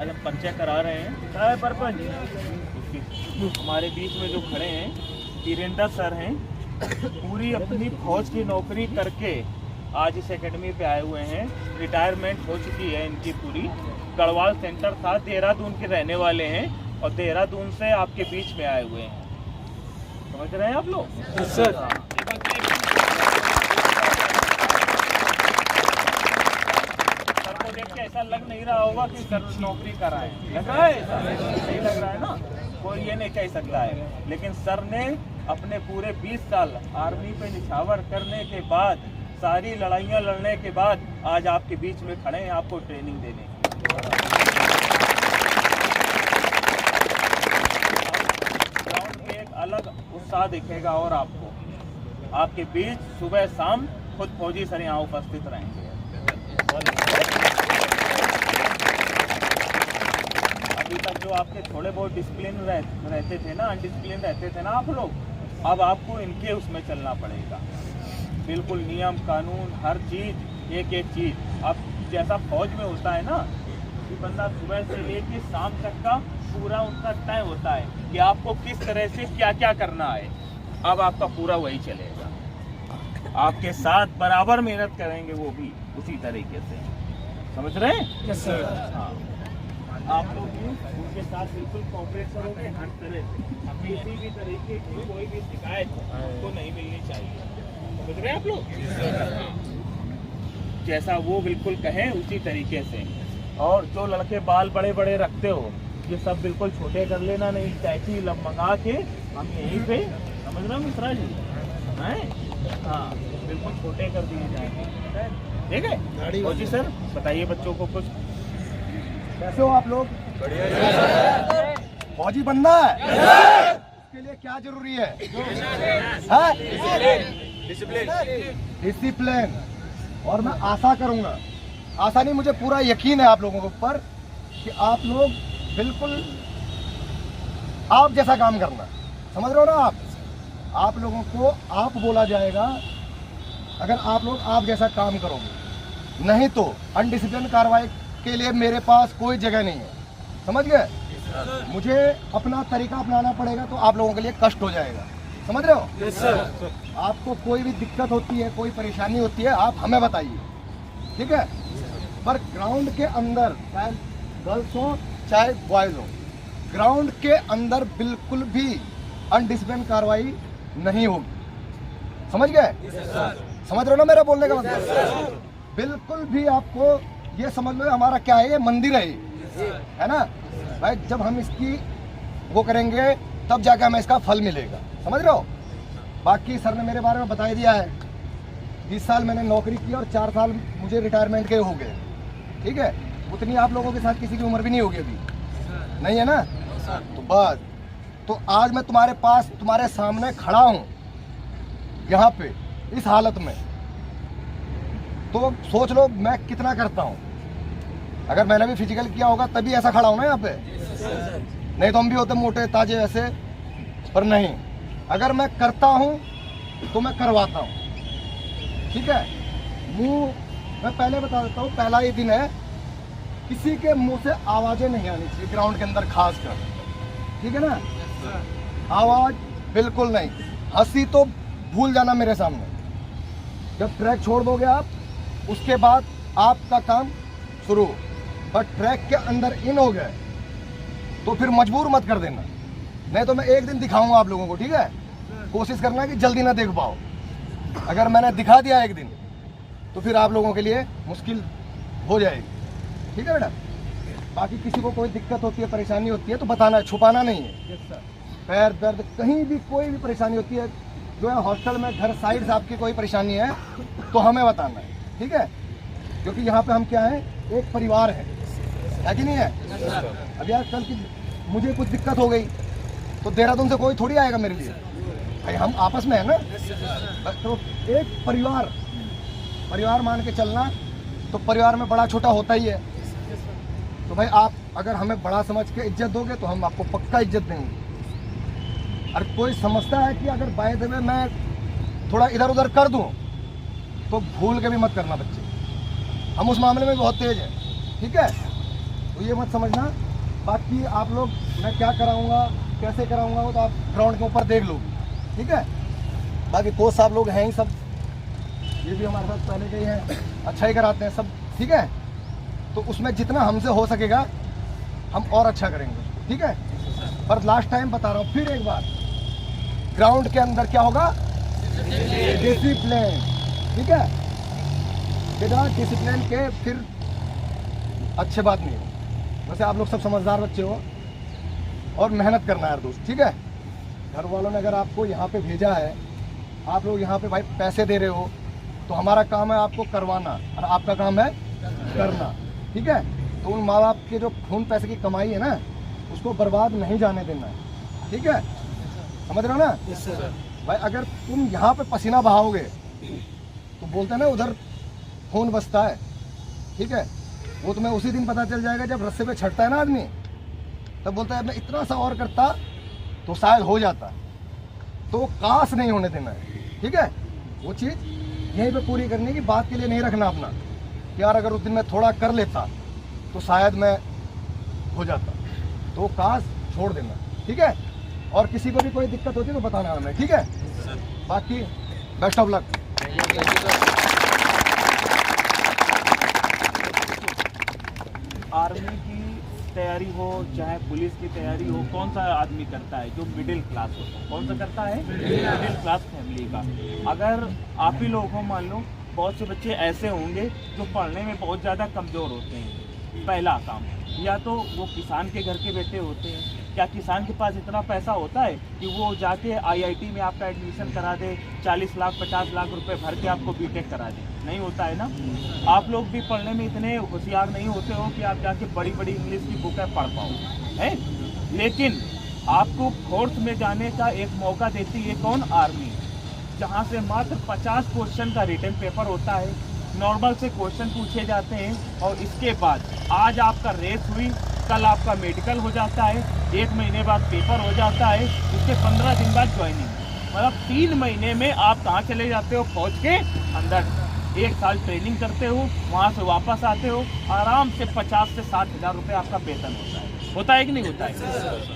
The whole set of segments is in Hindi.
आज हम परिचय करा रहे हैं सरपंच हमारे बीच में जो खड़े हैं वीरेंद्र सर हैं। पूरी अपनी फौज की नौकरी करके आज इस एकेडमी पे आए हुए हैं। रिटायरमेंट हो चुकी है इनकी पूरी। गढ़वाल सेंटर था, देहरादून के रहने वाले हैं और देहरादून से आपके बीच में आए हुए हैं। समझ रहे हैं आप लोग? सर को देख के ऐसा लग नहीं रहा होगा कि सर नौकरी कर रहे हैं। लग रहा है सही लग रहा है ना, कोई ये नहीं कह सकता है। लेकिन सर ने अपने पूरे 20 साल आर्मी पे निछावर करने के बाद, सारी लड़ाइयाँ लड़ने के बाद आज आपके बीच में खड़े हैं आपको ट्रेनिंग देने। ग्राउंड पे एक अलग उत्साह दिखेगा और आपको आपके बीच सुबह शाम खुद फौजी सर यहाँ उपस्थित रहेंगे। अभी तक जो आपके थोड़े बहुत डिसिप्लिन रहते थे ना, अनडिसिप्लिन रहते थे ना आप लोग, अब आपको इनके उसमें चलना पड़ेगा। बिल्कुल नियम कानून हर चीज़, एक एक चीज़। अब जैसा फौज में होता है ना कि बंदा सुबह से लेके शाम तक का पूरा उनका तय होता है कि आपको किस तरह से क्या क्या करना है। अब आपका पूरा वही चलेगा, आपके साथ बराबर मेहनत करेंगे वो भी उसी तरीके से। समझ रहे हैं? Yes sir. हाँ, आप लोग भी उनके साथ बिल्कुल कोऑपरेट करोगे हर तरह से। किसी भी तरीके की कोई भी शिकायत आपको नहीं मिलनी चाहिए। समझ रहे हैं आप लोग? जैसा वो बिल्कुल कहें उसी तरीके से। और जो लड़के बाल बड़े बड़े रखते हो ये सब बिल्कुल छोटे कर लेना, नहीं टैची मंगा के हम यहीं पे, समझ रहे हो मिश्रा जी हैं? हाँ, बिल्कुल छोटे कर दिए जाएंगे। ठीक है? और जी सर बताइए बच्चों को कुछ। कैसे हो आप लोग? फौजी बनना है? इसके लिए क्या जरूरी है? डिसिप्लिन। और मैं आशा करूंगा, आशा नहीं मुझे पूरा यकीन है आप लोगों के ऊपर कि आप लोग बिल्कुल आप जैसा काम करना। समझ रहे हो ना? आप लोगों को आप बोला जाएगा अगर आप लोग आप जैसा काम करोगे। नहीं तो अनडिसिप्लिन कार्रवाई के लिए मेरे पास कोई जगह नहीं है। समझ गए? मुझे अपना तरीका अपनाना पड़ेगा तो आप लोगों के लिए कष्ट हो जाएगा। समझ रहे हो? Yes sir. आपको कोई भी दिक्कत होती है, कोई परेशानी होती है, आप हमें बताइए, ठीक है? पर ग्राउंड के अंदर चाहे गर्ल्स हो चाहे बॉयज हो, ग्राउंड के अंदर बिल्कुल भी अनडिसिप्लिन कार्रवाई नहीं होगी। समझ गए? समझ रहे हो ना मेरा बोलने का मतलब? बिल्कुल भी आपको ये समझ लो हमारा क्या है, ये मंदिर है ना भाई। जब हम इसकी वो करेंगे तब जाके हमें इसका फल मिलेगा। समझ रहे हो? बाकी सर ने मेरे बारे में बता दिया है। 20 साल मैंने नौकरी की और 4 साल मुझे रिटायरमेंट के हो गए। ठीक है? उतनी आप लोगों के साथ किसी की उम्र भी नहीं होगी अभी, नहीं है ना? तो बस, तो आज मैं तुम्हारे पास तुम्हारे सामने खड़ा हूँ यहाँ पे इस हालत में, तो सोच लो मैं कितना करता हूँ। अगर मैंने भी फिजिकल किया होगा तभी ऐसा खड़ा हूँ ना यहाँ पे, नहीं तो हम भी होते मोटे ताजे ऐसे। पर नहीं, अगर मैं करता हूँ तो मैं करवाता हूँ। ठीक है? मुंह मैं पहले बता देता हूँ, पहला ही दिन है, किसी के मुंह से आवाजें नहीं आनी चाहिए ग्राउंड के अंदर खास कर। ठीक है ना? आवाज बिल्कुल नहीं। हंसी तो भूल जाना मेरे सामने। जब ट्रैक छोड़ दोगे आप, उसके बाद आपका काम शुरू। बट ट्रैक के अंदर इन हो गए तो फिर मजबूर मत कर देना, नहीं तो मैं एक दिन दिखाऊंगा आप लोगों को। ठीक है? कोशिश करना कि जल्दी ना देख पाओ। अगर मैंने दिखा दिया एक दिन तो फिर आप लोगों के लिए मुश्किल हो जाएगी। ठीक है बेटा? बाकी किसी को कोई दिक्कत होती है, परेशानी होती है तो बताना है, छुपाना नहीं है। पैर दर्द कहीं भी कोई भी परेशानी होती है, जो है हॉस्टल में, घर साइड से आपकी कोई परेशानी है तो हमें बताना है। ठीक है? क्योंकि यहाँ पे हम क्या है, एक परिवार है कि नहीं है? अभी आज कल की मुझे कुछ दिक्कत हो गई तो देहरादून से कोई थोड़ी आएगा मेरे लिए भाई, हम आपस में है ना। तो एक परिवार मान के चलना। तो परिवार में बड़ा छोटा होता ही है। तो भाई आप अगर हमें बड़ा समझ के इज्जत दोगे तो हम आपको पक्का इज्जत देंगे। और कोई समझता है कि अगर बाय द वे मैं थोड़ा इधर उधर कर दूं तो भूल के भी मत करना बच्चे, हम उस मामले में बहुत तेज हैं। ठीक है? तो ये मत समझना। बाकी आप लोग मैं क्या कराऊंगा कैसे कराऊंगा वो तो आप ग्राउंड के ऊपर देख लोगे, ठीक है। बाकी कोच साहब लोग हैं ही सब, ये भी हमारे साथ पहले के ही हैं, अच्छा ही कराते हैं सब, ठीक है। तो उसमें जितना हमसे हो सकेगा हम और अच्छा करेंगे, ठीक है। पर लास्ट टाइम बता रहा हूँ फिर एक बार, ग्राउंड के अंदर क्या होगा, डिसिप्लिन, ठीक है। बिना डिसिप्लिन के फिर अच्छी बात नहीं हो। वैसे आप लोग सब समझदार बच्चे हो और मेहनत करना है यार दोस्त, ठीक है। घर वालों ने अगर आपको यहाँ पे भेजा है, आप लोग यहाँ पे भाई पैसे दे रहे हो, तो हमारा काम है आपको करवाना और आपका काम है करना, ठीक है। तो उन माँ बाप के जो खून पैसे की कमाई है ना, उसको बर्बाद नहीं जाने देना है, ठीक है। समझ रहे हो ना? Yes sir. भाई अगर तुम यहाँ पे पसीना बहाओगे तो बोलते हैं ना उधर खून बसता है, ठीक है। वो तुम्हें उसी दिन पता चल जाएगा जब रस्से पे छटता है ना आदमी, तब बोलता है मैं इतना सा और करता तो शायद हो जाता। तो काश नहीं होने देना है, ठीक है। वो चीज़ यहीं पे पूरी करने की बात के लिए नहीं रखना अपना कि यार अगर उस दिन मैं थोड़ा कर लेता तो शायद मैं हो जाता, तो काश छोड़ देना, ठीक है। और किसी को भी कोई दिक्कत होती है तो बताना हमें, ठीक है। बाकी बेस्ट ऑफ लक। आर्मी की तैयारी हो चाहे पुलिस की तैयारी हो, कौन सा आदमी करता है? जो मिडिल क्लास होता है। कौन सा करता है? मिडिल क्लास फैमिली का। अगर आप ही लोग हो, मान लो बहुत से बच्चे ऐसे होंगे जो पढ़ने में बहुत ज़्यादा कमज़ोर होते हैं, पहला काम, या तो वो किसान के घर के बेटे होते हैं। क्या किसान के पास इतना पैसा होता है कि वो जाके आईआईटी में आपका एडमिशन करा दे, 40 लाख 50 लाख रुपए भर के आपको बीटेक करा दे? नहीं होता है ना। आप लोग भी पढ़ने में इतने होशियार नहीं होते हो कि आप जाके बड़ी बड़ी इंग्लिश की बुकें पढ़ पाओ, है। लेकिन आपको फोर्थ में जाने का एक मौका देती है कौन? आर्मी, जहाँ से मात्र 50 क्वेश्चन का रिटन पेपर होता है, नॉर्मल से क्वेश्चन पूछे जाते हैं, और इसके बाद आज आपका रेस हुई, कल आपका मेडिकल हो जाता है, 1 महीने बाद पेपर हो जाता है, उसके 15 दिन बाद ज्वाइनिंग। मतलब 3 महीने में आप कहाँ चले जाते हो? फौज के अंदर। 1 साल ट्रेनिंग करते हो, वहाँ से वापस आते हो, आराम से 50 से 60 हज़ार रुपये आपका वेतन होता है कि नहीं होता है?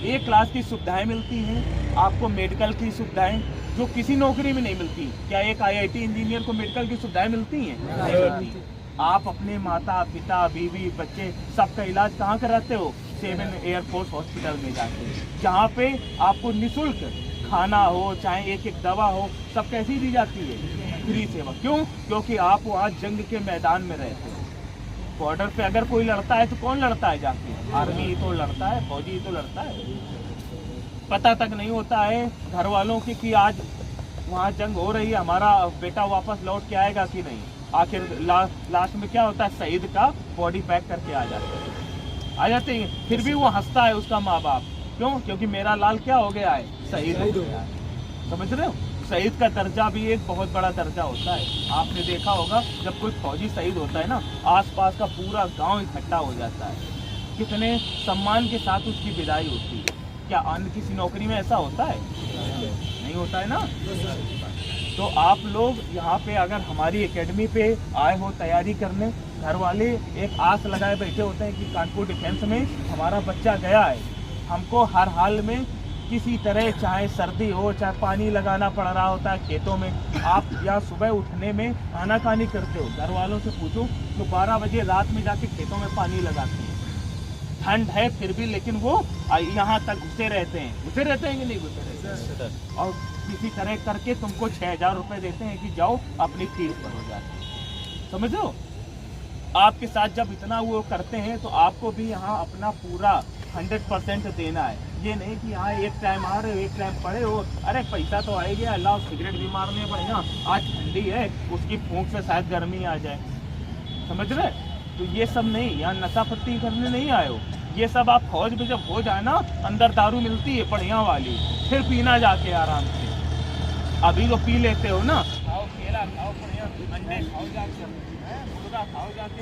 1 क्लास की सुविधाएं मिलती हैं आपको, मेडिकल की सुविधाएं जो किसी नौकरी में नहीं मिलती। क्या एक आईआईटी इंजीनियर को मेडिकल की सुविधाएं मिलती हैं? नहीं मिलती। आप अपने माता पिता बीवी बच्चे सबका इलाज कहाँ कराते हो? 7 एयरफोर्स हॉस्पिटल में जाते, जहाँ पे आपको निःशुल्क खाना हो चाहे एक एक दवा हो, सब कैसी दी जाती है? फ्री सेवा। क्यों? क्योंकि आप वहाँ जंग के मैदान में रहते हो। बॉर्डर पे अगर कोई लड़ता है तो कौन लड़ता है जाके? आर्मी ही तो लड़ता है, फौजी ही तो लड़ता है। पता तक नहीं होता है घर वालों की कि आज वहाँ जंग हो रही है, हमारा बेटा वापस लौट के आएगा कि नहीं। आखिर लास्ट में क्या होता है? शहीद का बॉडी पैक करके आ जाते हैं। फिर भी वो हंसता है उसका माँ बाप, क्यों? क्योंकि मेरा लाल क्या हो गया है? शहीद हो गया है। समझ रहे हो? शहीद का दर्जा भी एक बहुत बड़ा दर्जा होता है। आपने देखा होगा जब कोई फौजी शहीद होता है ना, आसपास का पूरा गांव इकट्ठा हो जाता है, कितने सम्मान के साथ उसकी विदाई होती है। क्या अन्य किसी नौकरी में ऐसा होता है? नहीं होता है ना। तो आप लोग यहाँ पे अगर हमारी एकेडमी पे आए हो तैयारी करने, घर वाले एक आस लगाए बैठे होते हैं कि कानपुर डिफेंस में हमारा बच्चा गया है, हमको हर हाल में किसी तरह, चाहे सर्दी हो चाहे पानी लगाना पड़ रहा होता है खेतों में। आप या सुबह उठने में आनाकानी करते हो, घर वालों से पूछो तो 12 बजे रात में जाके खेतों में पानी लगाते हैं। ठंड है फिर भी, लेकिन वो यहाँ तक घुसे रहते हैं कि नहीं घुसे रहते हैं। और किसी तरह करके तुमको 6000 रुपये देते हैं कि जाओ अपनी फीस भरो जाके। समझ लो, आपके साथ जब इतना वो करते हैं तो आपको भी यहाँ अपना पूरा 100% देना है। ये नहीं कि यहाँ एक टाइम आ रहे हो एक टाइम पड़े हो, अरे पैसा तो आएगा, अल्लाह सिगरेट भी मारने बढ़िया, आज ठंडी है उसकी फूंक से शायद गर्मी आ जाए। समझ रहे? तो ये सब नहीं, यहाँ नशा पत्ती करने नहीं आए हो। ये सब आप फौज में जब हो जाए ना, अंदर दारू मिलती है बढ़िया वाली, फिर पीना जाके आराम से। अभी तो पी लेते हो ना, खाओ केला खाओ बढ़िया, अंडे खाओ जाके, मुर्गा खाओ जाके,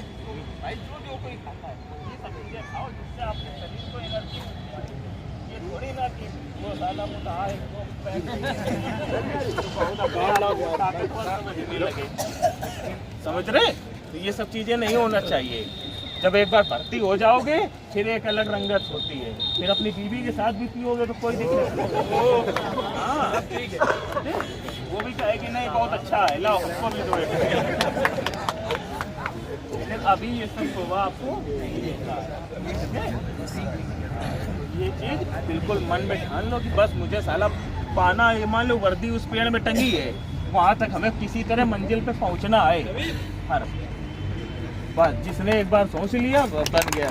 भाई जो कोई खाता है ये सब चीज़ें खाओ जिससे आपके शरीर को एनर्जी मिलती है। ये थोड़ी ना कि वो ज़्यादा मोटा है समझ रहे? तो ये सब चीज़ें नहीं होना चाहिए। जब एक बार भर्ती हो जाओगे फिर एक अलग रंगत होती है। फिर अपनी बीवी के साथ भी पियोगे तो कोई दिक्कत नहीं। हाँ ठीक है, वो भी कहे कि नहीं बहुत अच्छा है, लाओ उसको भी दो एक। लेकिन अभी ये सब होगा आपको ये चीज बिल्कुल मन में ठान लो कि बस मुझे साला पाना, ये मान लो वर्दी उस पेड़ में टंगी है, वहां तक हमें किसी तरह मंजिल पे पहुंचना है। हर बस जिसने एक बार सोच लिया बन गया।